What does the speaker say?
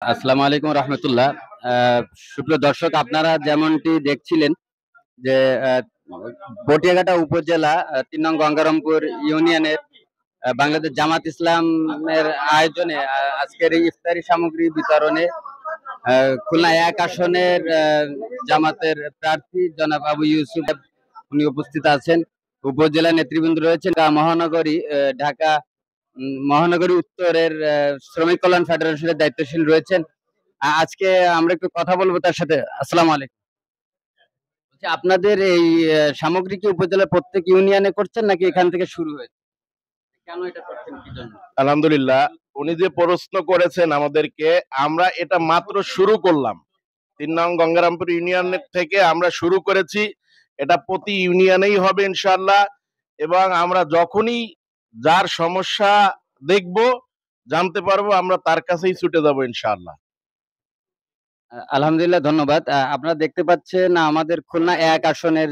আসসালামু আলাইকুম রহমতুল্লাহ। সুপ্রিয় দর্শক, আপনারা যেমনটি দেখছিলেন যে বটিয়াঘাটা উপজেলা ৩ নং গঙ্গারামপুর ইউনিয়নের বাংলাদেশ জামাত ইসলামের আয়োজনে আজকের এই ইফতারি সামগ্রী বিতরণে খুলনা ১ আসনের জামাতের প্রার্থী জনাব আবু ইউসুফ উনি উপস্থিত আছেন। উপজেলা নেতৃবৃন্দ রয়েছেন। মহানগরী ঢাকা মহানগরী উত্তরের শ্রমিক কল্যাণ ফেডারেশনের দায়িত্বশীল রয়েছেন। আজকে আমরা একটু কথা বলবো তার সাথে। আসসালামু আলাইকুম। বলছি, আপনাদের এই সামগ্রী কি উপজেলার প্রত্যেক ইউনিয়নে করছেন নাকি এখান থেকে শুরু হয়েছে? কেন এটা করছেন, কি জন্য? আলহামদুলিল্লাহ, উনি যে প্রশ্ন করেছেন আমাদেরকে, আমরা এটা মাত্র শুরু করলাম। ৩ নং গঙ্গারামপুর ইউনিয়নের থেকে আমরা শুরু করেছি। এটা প্রতি ইউনিয়নেই হবে ইনশাআল্লাহ। এবং আমরা যখনই যার সমস্যা দেখব, জানতে পারবো, আমরা তার কাছেই ছুটে যাব ইনশাআল্লাহ। আলহামদুলিল্লাহ, ধন্যবাদ। আপনারা দেখতে পাচ্ছেন আমাদের খুলনা ১ আসনের